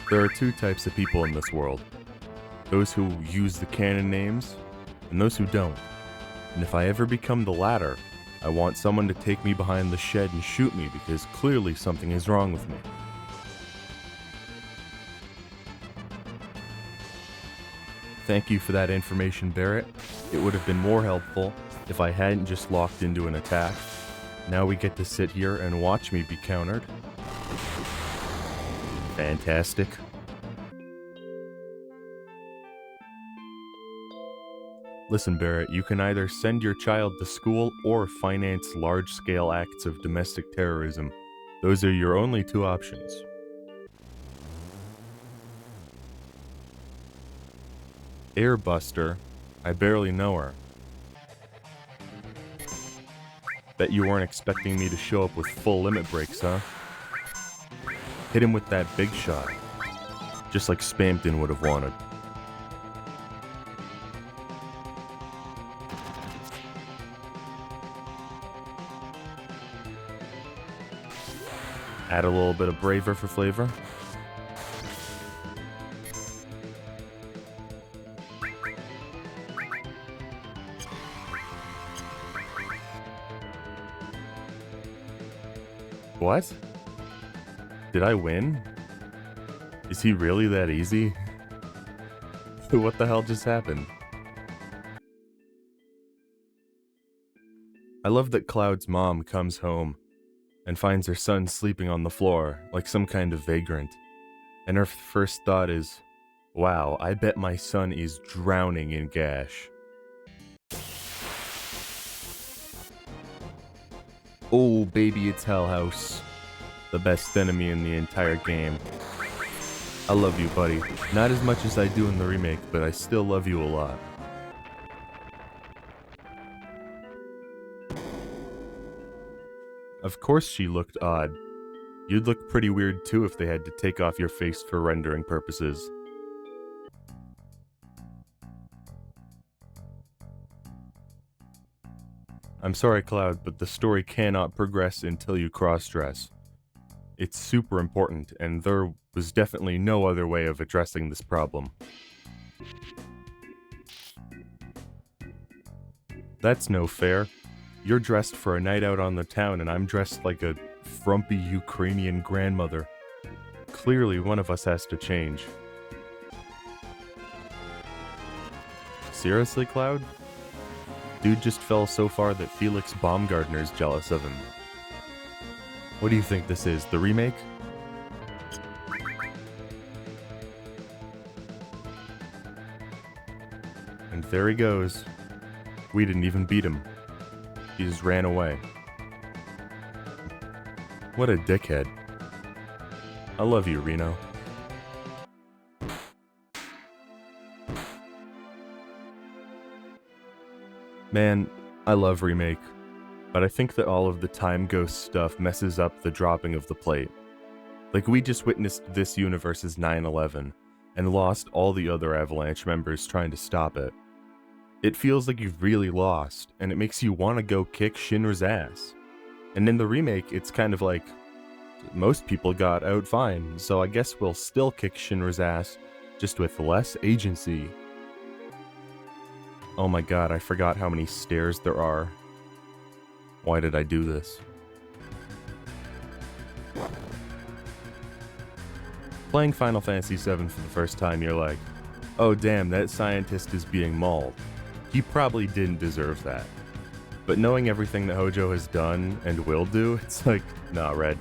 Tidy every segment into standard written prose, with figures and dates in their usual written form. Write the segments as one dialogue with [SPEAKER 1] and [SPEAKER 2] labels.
[SPEAKER 1] There are two types of people in this world. Those who use the canon names, and those who don't. And if I ever become the latter, I want someone to take me behind the shed and shoot me because clearly something is wrong with me. Thank you for that information, Barrett. It would have been more helpful if I hadn't just locked into an attack. Now we get to sit here and watch me be countered. Fantastic. Listen, Barrett, you can either send your child to school or finance large-scale acts of domestic terrorism. Those are your only two options. Airbuster, I barely know her. Bet you weren't expecting me to show up with full limit breaks, huh? Hit him with that big shot, just like Spampton would have wanted. Add a little bit of braver for flavor. What? Did I win? Is he really that easy? What the hell just happened? I love that Cloud's mom comes home and finds her son sleeping on the floor like some kind of vagrant. And her first thought is, wow, I bet my son is drowning in gash. Oh baby, it's Hell House. The best enemy in the entire game. I love you, buddy. Not as much as I do in the remake, but I still love you a lot. Of course she looked odd. You'd look pretty weird too if they had to take off your face for rendering purposes. I'm sorry, Cloud, but the story cannot progress until you cross-dress. It's super important, and there was definitely no other way of addressing this problem. That's no fair. You're dressed for a night out on the town, and I'm dressed like a frumpy Ukrainian grandmother. Clearly, one of us has to change. Seriously, Cloud? Dude just fell so far that Felix Baumgartner's jealous of him. What do you think this is, the remake? And there he goes. We didn't even beat him. He just ran away. What a dickhead. I love you, Reno. Man, I love Remake, but I think that all of the Time Ghost stuff messes up the dropping of the plate. Like, we just witnessed this universe's 9/11 and lost all the other Avalanche members trying to stop it. It feels like you've really lost, and it makes you want to go kick Shinra's ass. And in the remake, it's kind of like, most people got out fine, so I guess we'll still kick Shinra's ass, just with less agency. Oh my god, I forgot how many stairs there are. Why did I do this? Playing Final Fantasy VII for the first time, you're like, oh damn, that scientist is being mauled. He probably didn't deserve that. But knowing everything that Hojo has done and will do, it's like, nah, Red.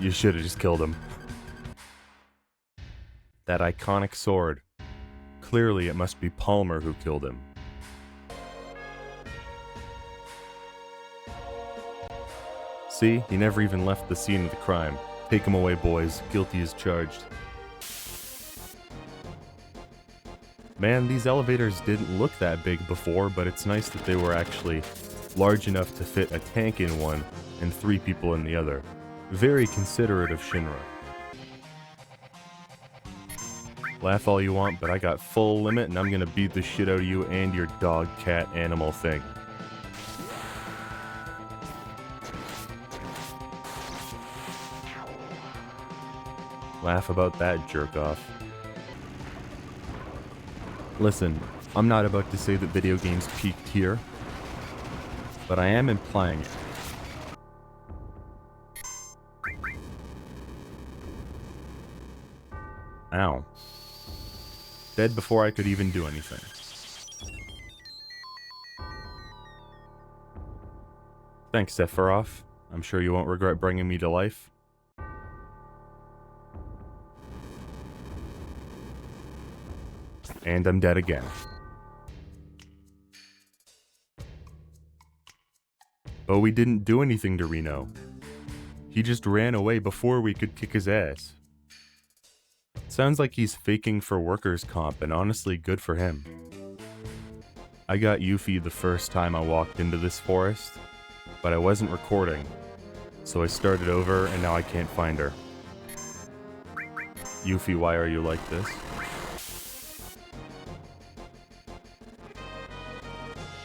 [SPEAKER 1] You should have just killed him. That iconic sword. Clearly it must be Palmer who killed him. See, he never even left the scene of the crime. Take him away, boys. Guilty as charged. Man, these elevators didn't look that big before, but it's nice that they were actually large enough to fit a tank in one and 3 people in the other. Very considerate of Shinra. Laugh all you want, but I got full limit and I'm gonna beat the shit out of you and your dog, cat, animal thing. Laugh about that, jerk off. Listen, I'm not about to say that video games peaked here, but I am implying it. Ow. Dead before I could even do anything. Thanks, Sephiroth. I'm sure you won't regret bringing me to life. And I'm dead again. But we didn't do anything to Reno. He just ran away before we could kick his ass. Sounds like he's faking for workers' comp, and honestly, good for him. I got Yuffie the first time I walked into this forest, but I wasn't recording, so I started over and now I can't find her. Yuffie, why are you like this?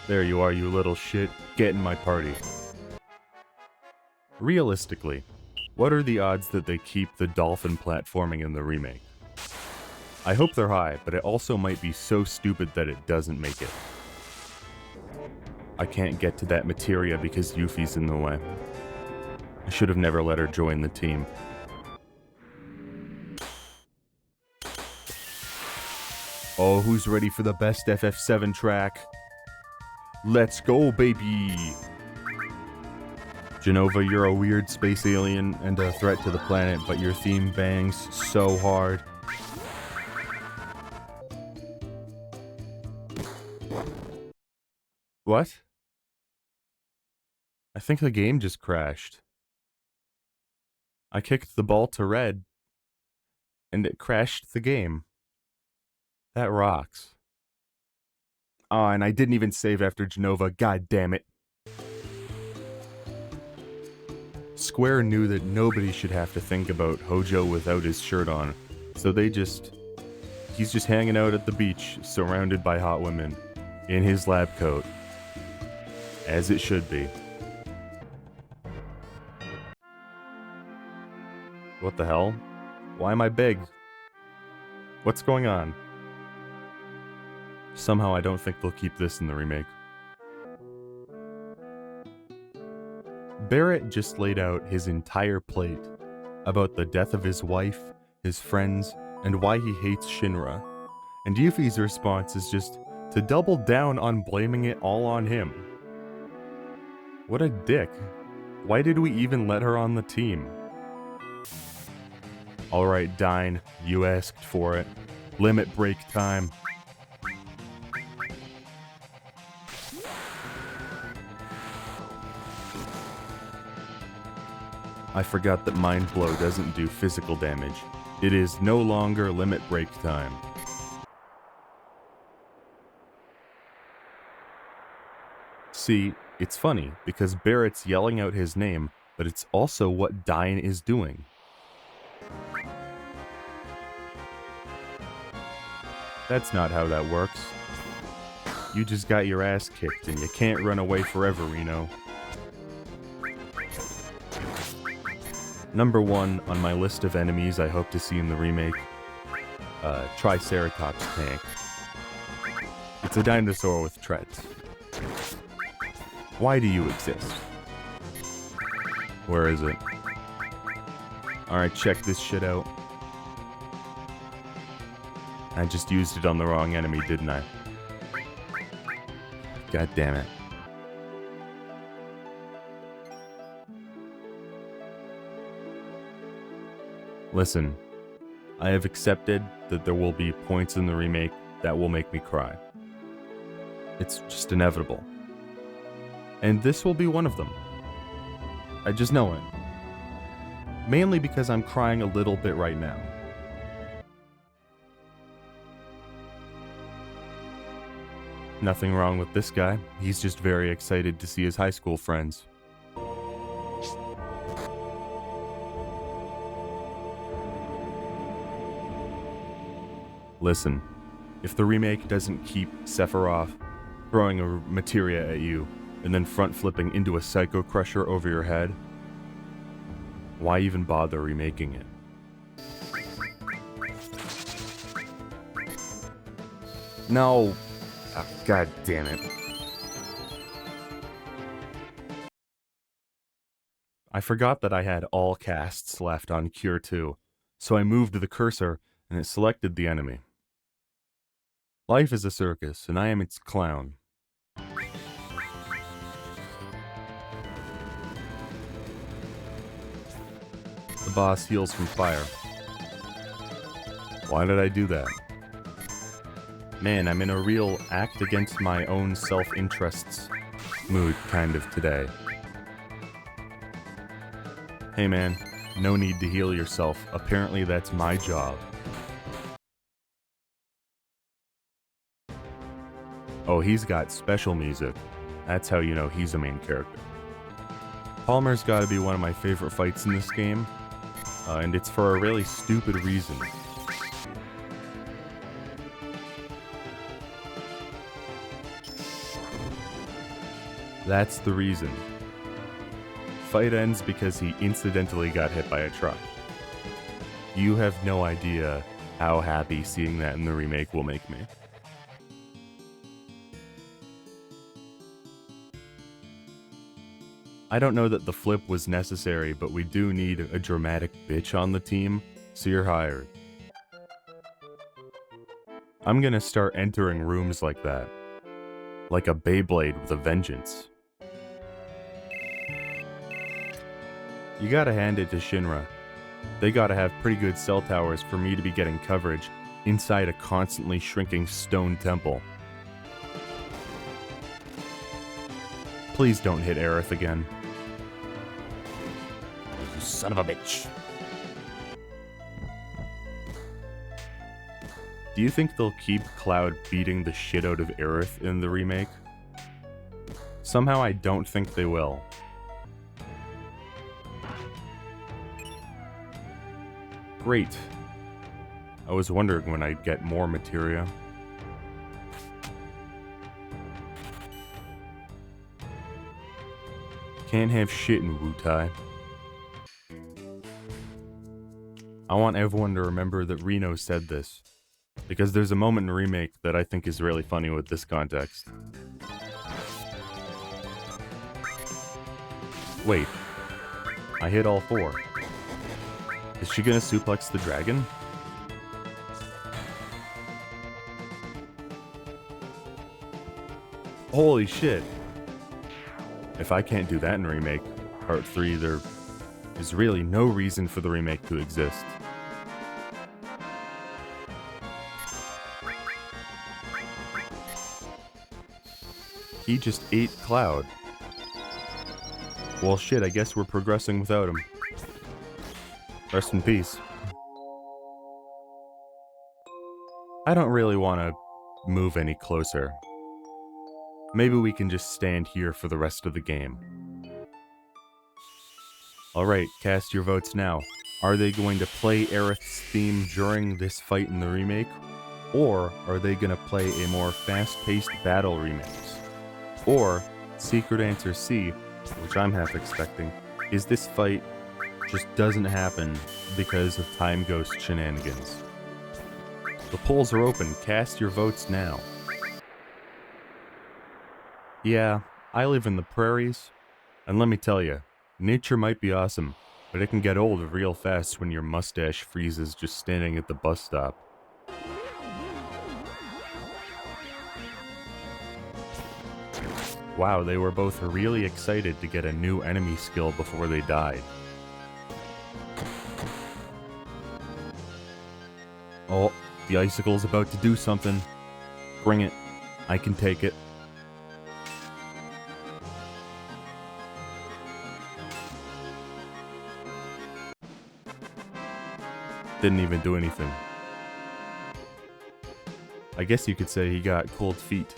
[SPEAKER 1] There you are, you little shit. Get in my party. Realistically, what are the odds that they keep the dolphin platforming in the remake? I hope they're high, but it also might be so stupid that it doesn't make it. I can't get to that materia because Yuffie's in the way. I should have never let her join the team. Oh, who's ready for the best FF7 track? Let's go, baby! Jenova, you're a weird space alien and a threat to the planet, but your theme bangs so hard. What? I think the game just crashed. I kicked the ball to red, and it crashed the game. That rocks. Oh, and I didn't even save after Jenova, god damn it. Square knew that nobody should have to think about Hojo without his shirt on, so he's just hanging out at the beach, surrounded by hot women, in his lab coat. As it should be. What the hell? Why am I big? What's going on? Somehow I don't think they'll keep this in the remake. Barrett just laid out his entire plate about the death of his wife, his friends, and why he hates Shinra. And Yuffie's response is just to double down on blaming it all on him. What a dick. Why did we even let her on the team? Alright, Dine, you asked for it. Limit break time. I forgot that Mind Blow doesn't do physical damage. It is no longer limit break time. See, it's funny, because Barrett's yelling out his name, but it's also what Dine is doing. That's not how that works. You just got your ass kicked, and you can't run away forever, Reno. Number 1 on my list of enemies I hope to see in the remake, Triceratops tank. It's a dinosaur with treads. Why do you exist? Where is it? Alright, check this shit out. I just used it on the wrong enemy, didn't I? God damn it. Listen, I have accepted that there will be points in the remake that will make me cry. It's just inevitable. And this will be one of them. I just know it. Mainly because I'm crying a little bit right now. Nothing wrong with this guy. He's just very excited to see his high school friends. Listen, if the remake doesn't keep Sephiroth throwing a materia at you and then front flipping into a Psycho Crusher over your head, why even bother remaking it? No! Oh, God damn it. I forgot that I had all casts left on Cure 2, so I moved the cursor and it selected the enemy. Life is a circus, and I am its clown. The boss heals from fire. Why did I do that? Man, I'm in a real act against my own self-interests mood kind of today. Hey man, no need to heal yourself. Apparently that's my job. Oh, he's got special music. That's how you know he's a main character. Palmer's gotta be one of my favorite fights in this game, and it's for a really stupid reason. That's the reason. Fight ends because he incidentally got hit by a truck. You have no idea how happy seeing that in the remake will make me. I don't know that the flip was necessary, but we do need a dramatic bitch on the team, so you're hired. I'm gonna start entering rooms like that. Like a Beyblade with a vengeance. You gotta hand it to Shinra. They gotta have pretty good cell towers for me to be getting coverage inside a constantly shrinking stone temple. Please don't hit Aerith again. You son of a bitch. Do you think they'll keep Cloud beating the shit out of Aerith in the remake? Somehow I don't think they will. Great. I was wondering when I'd get more materia. Can't have shit in Wutai. I want everyone to remember that Reno said this, because there's a moment in Remake that I think is really funny with this context. Wait, I hit all four. Is she gonna suplex the dragon? Holy shit! If I can't do that in Remake, Part 3, there is really no reason for the remake to exist. He just ate Cloud. Well shit, I guess we're progressing without him. Rest in peace. I don't really want to move any closer. Maybe we can just stand here for the rest of the game. Alright, cast your votes now. Are they going to play Aerith's theme during this fight in the remake? Or are they going to play a more fast-paced battle remix? Or, secret answer C, which I'm half expecting, is this fight just doesn't happen because of Time Ghost shenanigans. The polls are open, cast your votes now. Yeah, I live in the prairies, and let me tell you, nature might be awesome, but it can get old real fast when your mustache freezes just standing at the bus stop. Wow, they were both really excited to get a new enemy skill before they died. Oh, the icicle's about to do something. Bring it. I can take it. Didn't even do anything. I guess you could say he got cold feet.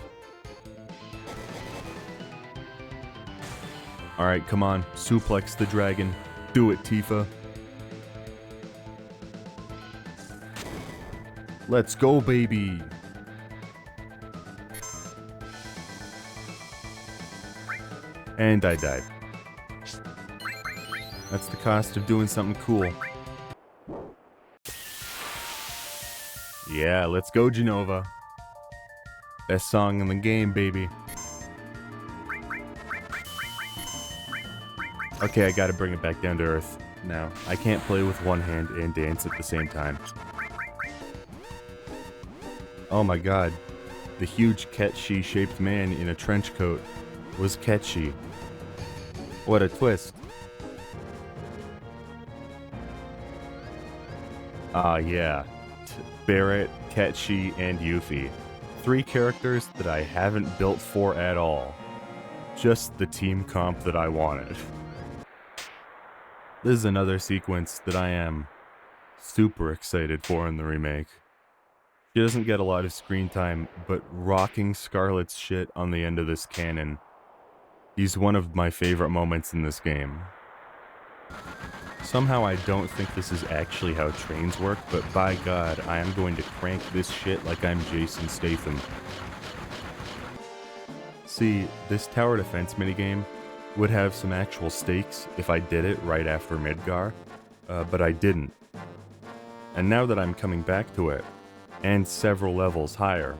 [SPEAKER 1] Alright, come on. Suplex the dragon. Do it, Tifa. Let's go, baby! And I died. That's the cost of doing something cool. Yeah, let's go, Genova. Best song in the game, baby. Okay, I gotta bring it back down to earth now. I can't play with one hand and dance at the same time. Oh my god. The huge Ketchi-shaped man in a trench coat was Ketchi. What a twist. Ah, yeah. Barrett, Ketchi, and Yuffie. 3 characters that I haven't built for at all. Just the team comp that I wanted. This is another sequence that I am super excited for in the remake. She doesn't get a lot of screen time, but rocking Scarlet's shit on the end of this cannon. He's one of my favorite moments in this game. Somehow I don't think this is actually how trains work, but by God, I am going to crank this shit like I'm Jason Statham. See, this tower defense minigame would have some actual stakes if I did it right after Midgar, but I didn't. And now that I'm coming back to it, and several levels higher,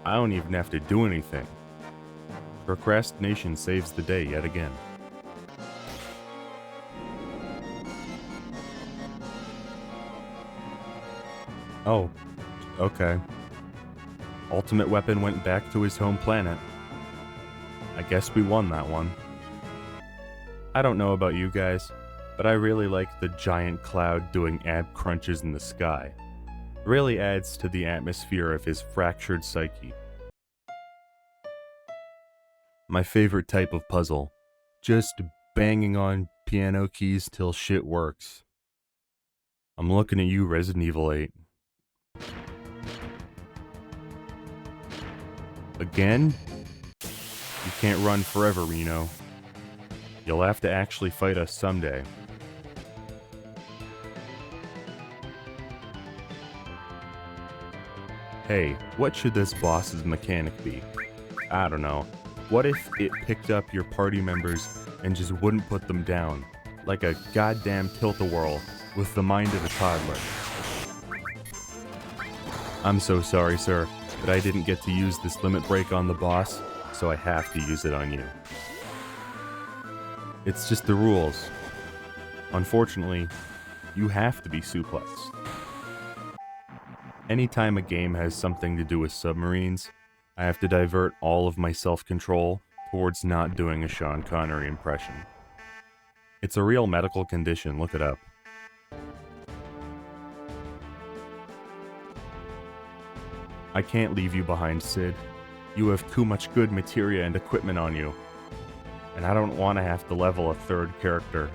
[SPEAKER 1] I don't even have to do anything. Procrastination saves the day yet again. Oh, okay. Ultimate Weapon went back to his home planet. I guess we won that one. I don't know about you guys, but I really like the giant cloud doing ab crunches in the sky. It really adds to the atmosphere of his fractured psyche. My favorite type of puzzle. Just banging on piano keys till shit works. I'm looking at you, Resident Evil 8. Again? You can't run forever, Reno. You'll have to actually fight us someday. Hey, what should this boss's mechanic be? I don't know. What if it picked up your party members and just wouldn't put them down? Like a goddamn tilt-a-whirl with the mind of a toddler. I'm so sorry, sir, but I didn't get to use this limit break on the boss, so I have to use it on you. It's just the rules. Unfortunately, you have to be suplexed. Anytime a game has something to do with submarines, I have to divert all of my self-control towards not doing a Sean Connery impression. It's a real medical condition, look it up. I can't leave you behind, Sid. You have too much good materia and equipment on you. And I don't want to have to level a 3rd character.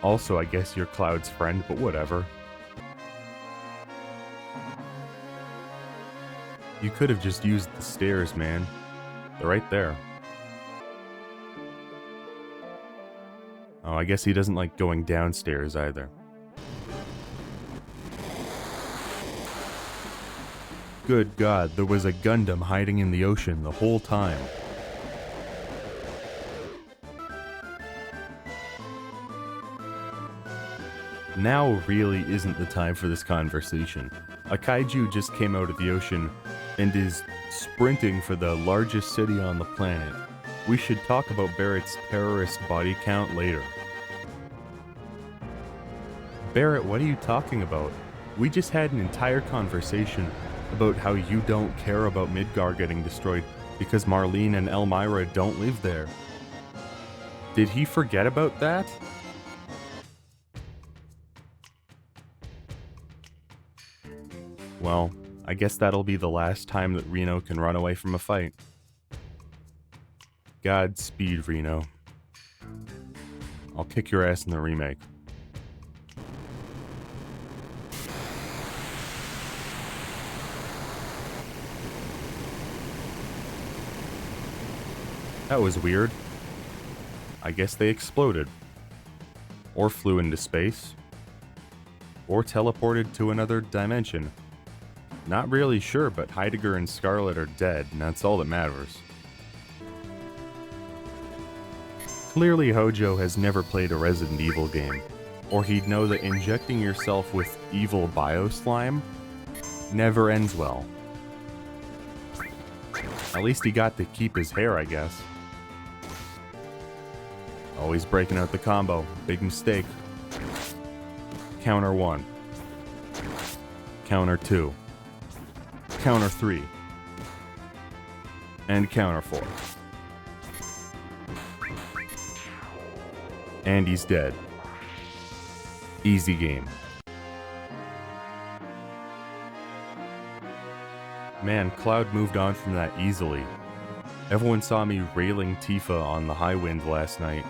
[SPEAKER 1] Also, I guess you're Cloud's friend, but whatever. You could have just used the stairs, man. They're right there. Oh, I guess he doesn't like going downstairs either. Good God, there was a Gundam hiding in the ocean the whole time. Now really isn't the time for this conversation. A kaiju just came out of the ocean and is sprinting for the largest city on the planet. We should talk about Barrett's terrorist body count later. Barrett, what are you talking about? We just had an entire conversation about how you don't care about Midgar getting destroyed because Marlene and Elmira don't live there. Did he forget about that? Well, I guess that'll be the last time that Reno can run away from a fight. Godspeed, Reno. I'll kick your ass in the remake. That was weird. I guess they exploded. Or flew into space. Or teleported to another dimension. Not really sure, but Heidegger and Scarlet are dead, and that's all that matters. Clearly Hojo has never played a Resident Evil game, or he'd know that injecting yourself with evil bio slime never ends well. At least he got to keep his hair, I guess. Always breaking out the combo. Big mistake. Counter 1. Counter 2. Counter 3. And counter 4. And he's dead. Easy game. Man, Cloud moved on from that easily. Everyone saw me railing Tifa on the high wind last night.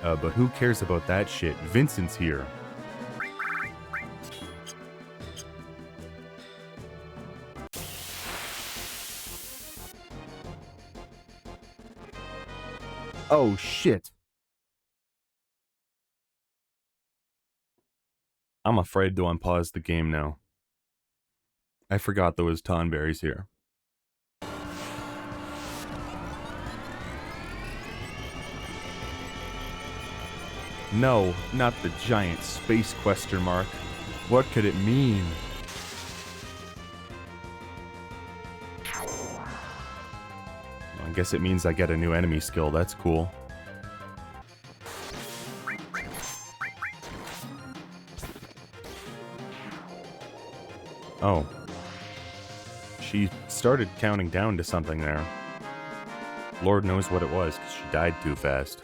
[SPEAKER 1] But who cares about that shit? Vincent's here. Oh shit. I'm afraid to unpause the game now. I forgot there was Tonberries here. No, not the giant space question mark. What could it mean? I guess it means I get a new enemy skill, that's cool. Oh. She started counting down to something there. Lord knows what it was, because she died too fast.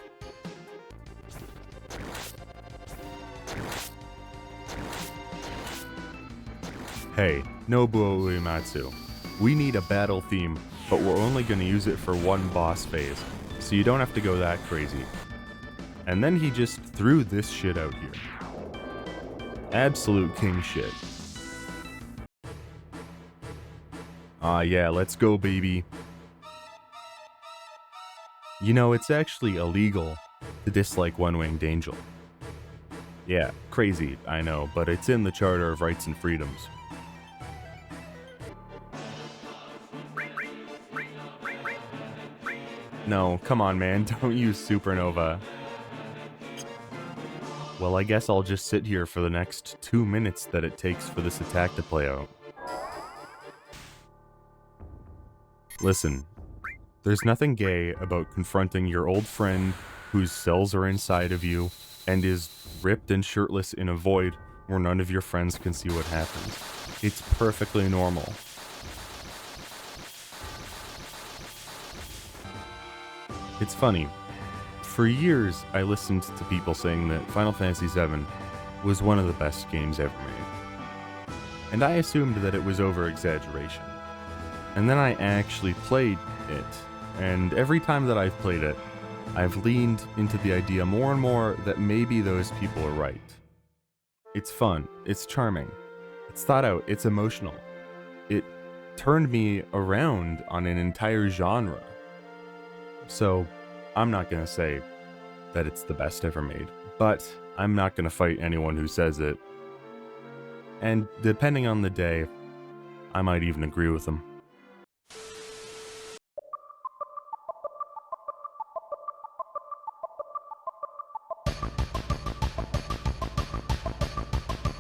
[SPEAKER 1] Hey, Nobuo Uematsu. We need a battle theme, but we're only going to use it for one boss phase, so you don't have to go that crazy. And then he just threw this shit out here. Absolute king shit. Ah yeah, let's go baby. You know, it's actually illegal to dislike One-Winged Angel. Yeah, crazy, I know, but it's in the Charter of Rights and Freedoms. No, come on man, don't use Supernova. Well, I guess I'll just sit here for the next 2 minutes that it takes for this attack to play out. Listen, there's nothing gay about confronting your old friend whose cells are inside of you and is ripped and shirtless in a void where none of your friends can see what happens. It's perfectly normal. It's funny. For years, I listened to people saying that Final Fantasy VII was one of the best games ever made. And I assumed that it was over-exaggeration. And then I actually played it, and every time that I've played it, I've leaned into the idea more and more that maybe those people are right. It's fun, it's charming, it's thought out, it's emotional. It turned me around on an entire genre. So, I'm not gonna say that it's the best ever made, but I'm not gonna fight anyone who says it. And depending on the day, I might even agree with them.